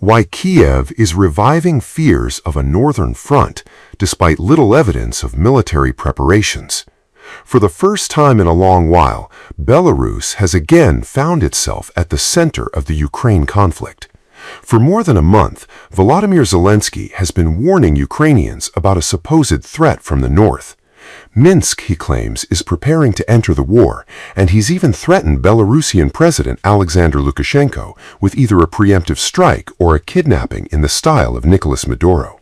Why Kiev is reviving fears of a northern front despite little evidence of military preparations. For the first time in a long while, Belarus has again found itself at the center of the Ukraine conflict. For more than a month, Volodymyr Zelensky has been warning Ukrainians about a supposed threat from the north. Minsk, he claims, is preparing to enter the war, and he's even threatened Belarusian President Alexander Lukashenko with either a preemptive strike or a kidnapping in the style of Nicolas Maduro.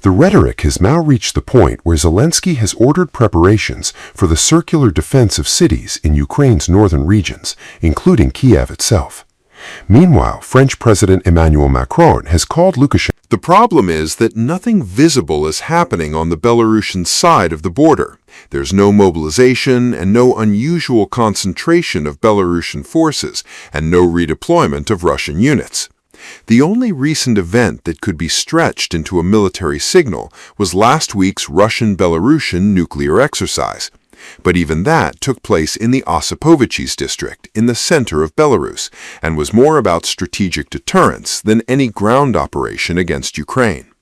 The rhetoric has now reached the point where Zelensky has ordered preparations for the circular defense of cities in Ukraine's northern regions, including Kiev itself. Meanwhile, French President Emmanuel Macron has called Lukashenko. The problem is that nothing visible is happening on the Belarusian side of the border. There's no mobilization and no unusual concentration of Belarusian forces, and no redeployment of Russian units. The only recent event that could be stretched into a military signal was last week's Russian-Belarusian nuclear exercise. But even that took place in the Osipovichy's district, in the center of Belarus, and was more about strategic deterrence than any ground operation against Ukraine.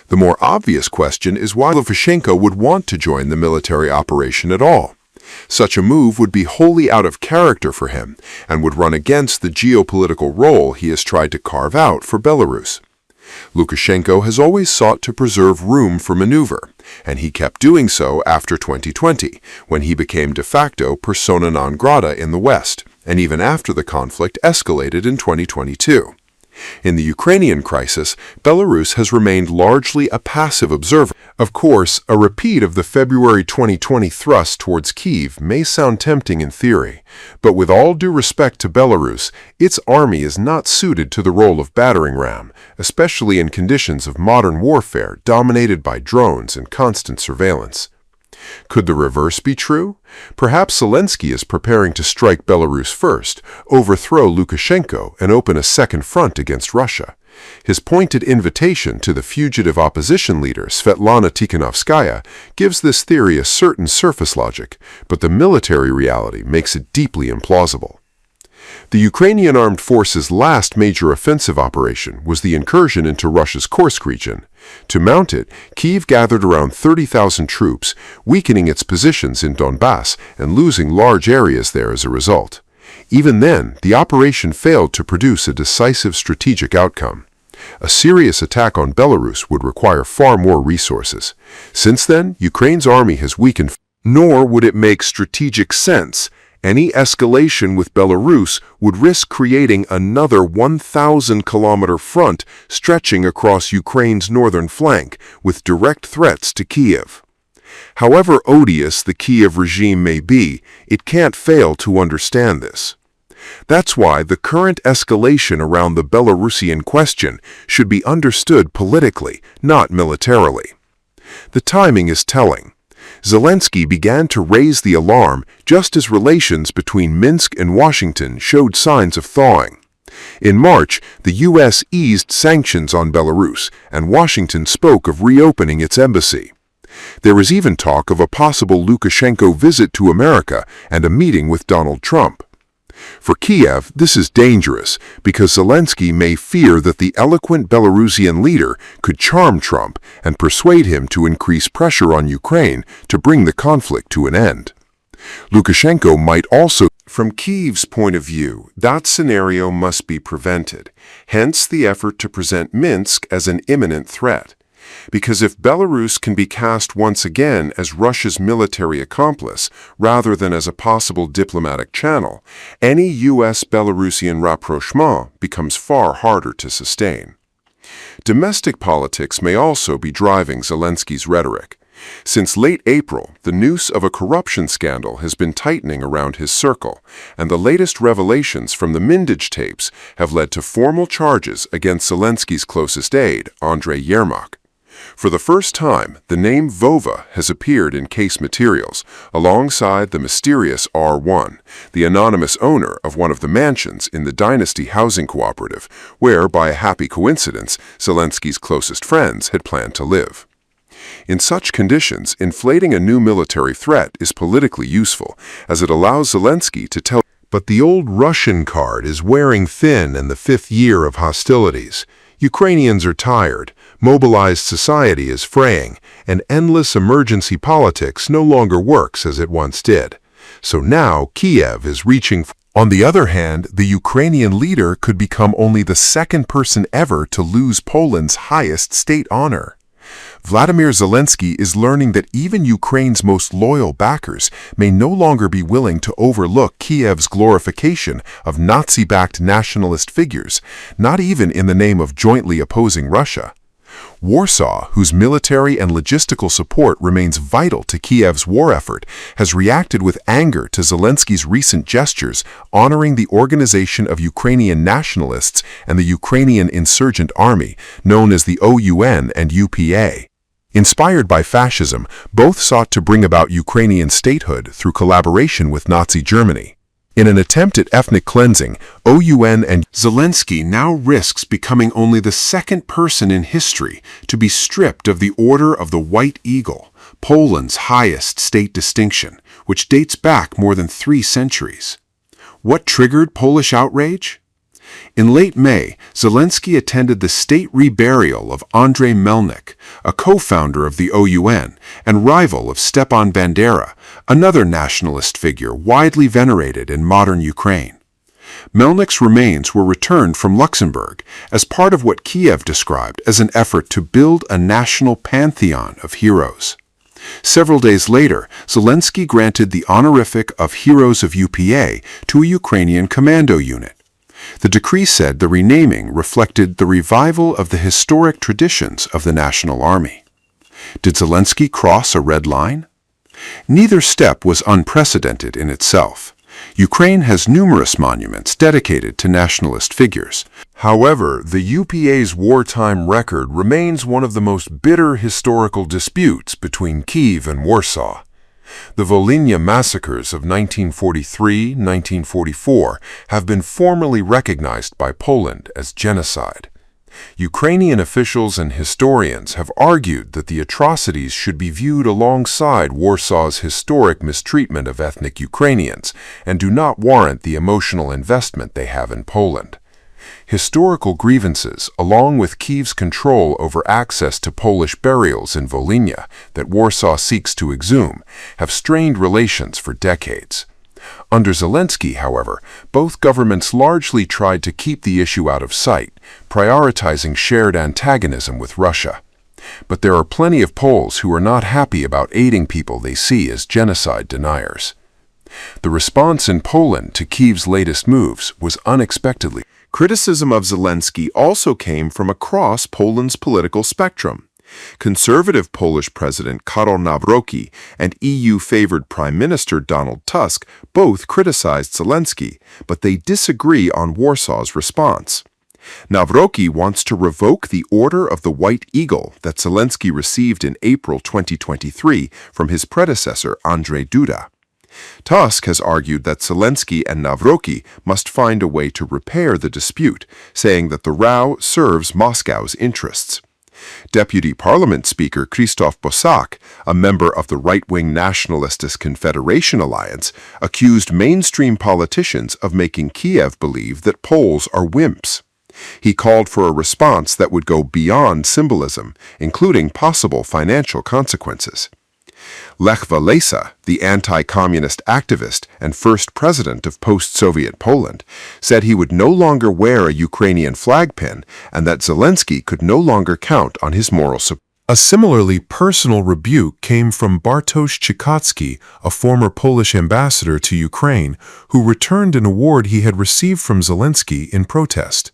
The more obvious question is why Lukashenko would want to join the military operation at all. Such a move would be wholly out of character for him, and would run against the geopolitical role he has tried to carve out for Belarus. Lukashenko has always sought to preserve room for maneuver, and he kept doing so after 2020, when he became de facto persona non grata in the West, and even after the conflict escalated in 2022. In the Ukrainian crisis, Belarus has remained largely a passive observer. Of course, a repeat of the February 2020 thrust towards Kyiv may sound tempting in theory, but with all due respect to Belarus, its army is not suited to the role of battering ram, especially in conditions of modern warfare dominated by drones and constant surveillance. Could the reverse be true? Perhaps Zelensky is preparing to strike Belarus first, overthrow Lukashenko, and open a second front against Russia. His pointed invitation to the fugitive opposition leader Svetlana Tikhanovskaya gives this theory a certain surface logic, but the military reality makes it deeply implausible. The Ukrainian armed forces' last major offensive operation was the incursion into Russia's Kursk region. To mount it, Kyiv gathered around 30,000 troops, weakening its positions in Donbass and losing large areas there as a result. Even then, the operation failed to produce a decisive strategic outcome. A serious attack on Belarus would require far more resources. Since then, Ukraine's army has weakened, nor would it make strategic sense. Any escalation with Belarus would risk creating another 1,000-kilometer front stretching across Ukraine's northern flank, with direct threats to Kiev. However odious the Kiev regime may be, it can't fail to understand this. That's why the current escalation around the Belarusian question should be understood politically, not militarily. The timing is telling. Zelensky began to raise the alarm just as relations between Minsk and Washington showed signs of thawing. In March, the U.S. eased sanctions on Belarus, and Washington spoke of reopening its embassy. There was even talk of a possible Lukashenko visit to America and a meeting with Donald Trump. For Kiev, this is dangerous because Zelensky may fear that the eloquent Belarusian leader could charm Trump and persuade him to increase pressure on Ukraine to bring the conflict to an end. Lukashenko might also. From Kyiv's point of view, that scenario must be prevented, hence the effort to present Minsk as an imminent threat. Because if Belarus can be cast once again as Russia's military accomplice rather than as a possible diplomatic channel, any U.S.-Belarusian rapprochement becomes far harder to sustain. Domestic politics may also be driving Zelensky's rhetoric. Since late April, the noose of a corruption scandal has been tightening around his circle, and the latest revelations from the Mindich tapes have led to formal charges against Zelensky's closest aide, Andrei Yermak. For the first time, the name Vova has appeared in case materials, alongside the mysterious R1, the anonymous owner of one of the mansions in the Dynasty Housing Cooperative, where, by a happy coincidence, Zelensky's closest friends had planned to live. In such conditions, inflating a new military threat is politically useful, as it allows Zelensky to tell. But the old Russian card is wearing thin in the fifth year of hostilities. Ukrainians are tired, mobilized society is fraying, and endless emergency politics no longer works as it once did. So now Kiev is reaching. On the other hand, the Ukrainian leader could become only the second person ever to lose Poland's highest state honor. Vladimir Zelensky is learning that even Ukraine's most loyal backers may no longer be willing to overlook Kiev's glorification of Nazi-backed nationalist figures, not even in the name of jointly opposing Russia. Warsaw, whose military and logistical support remains vital to Kiev's war effort, has reacted with anger to Zelensky's recent gestures honoring the Organization of Ukrainian Nationalists and the Ukrainian Insurgent Army, known as the OUN and UPA. Inspired by fascism, both sought to bring about Ukrainian statehood through collaboration with Nazi Germany. In an attempt at ethnic cleansing, OUN and Zelensky now risks becoming only the second person in history to be stripped of the Order of the White Eagle, Poland's highest state distinction, which dates back more than 3 centuries. What triggered Polish outrage? In late May, Zelensky attended the state reburial of Andrzej Melnik, a co-founder of the OUN and rival of Stepan Bandera, another nationalist figure widely venerated in modern Ukraine. Melnik's remains were returned from Luxembourg as part of what Kiev described as an effort to build a national pantheon of heroes. Several days later, Zelensky granted the honorific of Heroes of UPA to a Ukrainian commando unit. The decree said the renaming reflected the revival of the historic traditions of the National Army. Did Zelensky cross a red line? Neither step was unprecedented in itself. Ukraine has numerous monuments dedicated to nationalist figures. However, the UPA's wartime record remains one of the most bitter historical disputes between Kyiv and Warsaw. The Volhynia massacres of 1943-1944 have been formally recognized by Poland as genocide. Ukrainian officials and historians have argued that the atrocities should be viewed alongside Warsaw's historic mistreatment of ethnic Ukrainians and do not warrant the emotional investment they have in Poland. Historical grievances, along with Kyiv's control over access to Polish burials in Volhynia that Warsaw seeks to exhume, have strained relations for decades. Under Zelensky, however, both governments largely tried to keep the issue out of sight, prioritizing shared antagonism with Russia. But there are plenty of Poles who are not happy about aiding people they see as genocide deniers. The response in Poland to Kyiv's latest moves was unexpectedly. Criticism of Zelensky also came from across Poland's political spectrum. Conservative Polish President Karol Nawrocki and EU-favored Prime Minister Donald Tusk both criticized Zelensky, but they disagree on Warsaw's response. Nawrocki wants to revoke the Order of the White Eagle that Zelensky received in April 2023 from his predecessor Andrzej Duda. Tusk has argued that Zelensky and Nawrocki must find a way to repair the dispute, saying that the row serves Moscow's interests. Deputy Parliament Speaker Krzysztof Bosak, a member of the right-wing Nationalistist Confederation Alliance, accused mainstream politicians of making Kiev believe that Poles are wimps. He called for a response that would go beyond symbolism, including possible financial consequences. Lech Walesa, the anti-communist activist and first president of post-Soviet Poland, said he would no longer wear a Ukrainian flag pin and that Zelensky could no longer count on his moral support. A similarly personal rebuke came from Bartosz Chikocki, a former Polish ambassador to Ukraine, who returned an award he had received from Zelensky in protest.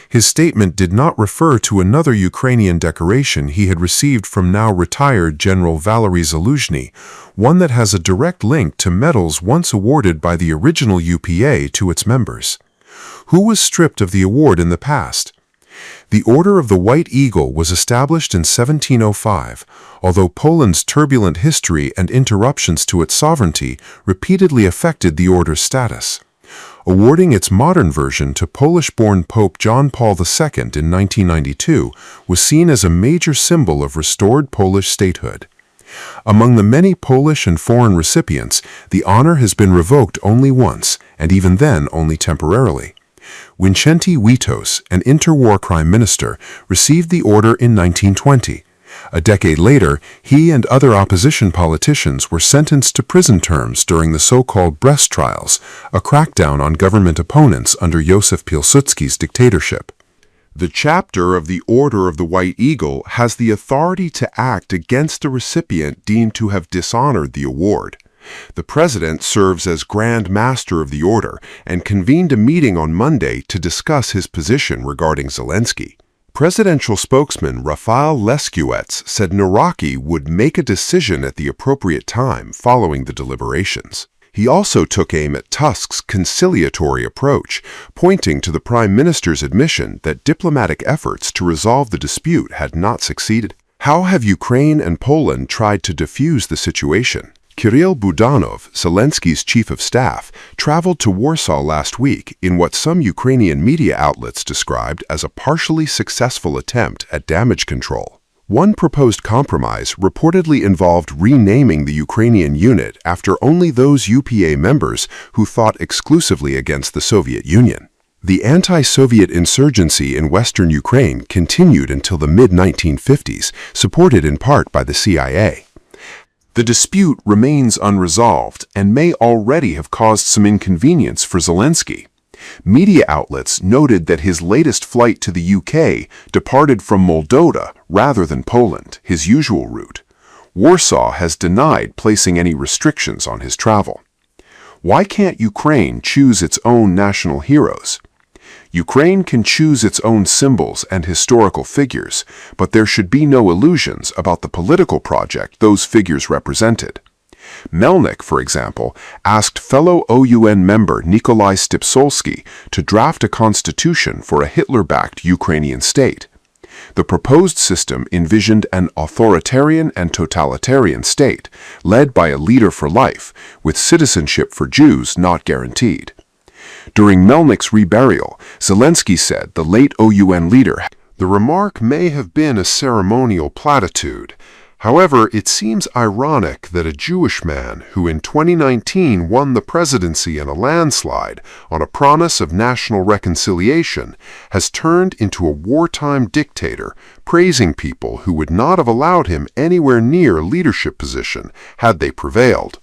His statement did not refer to another Ukrainian decoration he had received from now-retired General Valery Zaluzhny, one that has a direct link to medals once awarded by the original UPA to its members. Who was stripped of the award in the past? The Order of the White Eagle was established in 1705, although Poland's turbulent history and interruptions to its sovereignty repeatedly affected the order's status. Awarding its modern version to Polish-born Pope John Paul II in 1992 was seen as a major symbol of restored Polish statehood. Among the many Polish and foreign recipients, the honor has been revoked only once, and even then only temporarily. Wincenty Witos, an interwar crime minister, received the order in 1920. A decade later, he and other opposition politicians were sentenced to prison terms during the so-called Brest trials, a crackdown on government opponents under Józef Piłsudski's dictatorship. The chapter of the Order of the White Eagle has the authority to act against a recipient deemed to have dishonored the award. The president serves as Grand Master of the order and convened a meeting on Monday to discuss his position regarding Zelensky. Presidential spokesman Rafał Leskiewicz said Nawrocki would make a decision at the appropriate time following the deliberations. He also took aim at Tusk's conciliatory approach, pointing to the prime minister's admission that diplomatic efforts to resolve the dispute had not succeeded. How have Ukraine and Poland tried to defuse the situation? Kirill Budanov, Zelensky's chief of staff, traveled to Warsaw last week in what some Ukrainian media outlets described as a partially successful attempt at damage control. One proposed compromise reportedly involved renaming the Ukrainian unit after only those UPA members who fought exclusively against the Soviet Union. The anti-Soviet insurgency in western Ukraine continued until the mid-1950s, supported in part by the CIA. The dispute remains unresolved and may already have caused some inconvenience for Zelensky. Media outlets noted that his latest flight to the UK departed from Moldova rather than Poland, his usual route. Warsaw has denied placing any restrictions on his travel. Why can't Ukraine choose its own national heroes? Ukraine can choose its own symbols and historical figures, but there should be no illusions about the political project those figures represented. Melnik, for example, asked fellow OUN member Nikolai Stipsolsky to draft a constitution for a Hitler-backed Ukrainian state. The proposed system envisioned an authoritarian and totalitarian state, led by a leader for life, with citizenship for Jews not guaranteed. During Melnik's reburial, Zelensky said the late OUN leader, "The remark may have been a ceremonial platitude. However, it seems ironic that a Jewish man who in 2019 won the presidency in a landslide on a promise of national reconciliation has turned into a wartime dictator, praising people who would not have allowed him anywhere near a leadership position had they prevailed."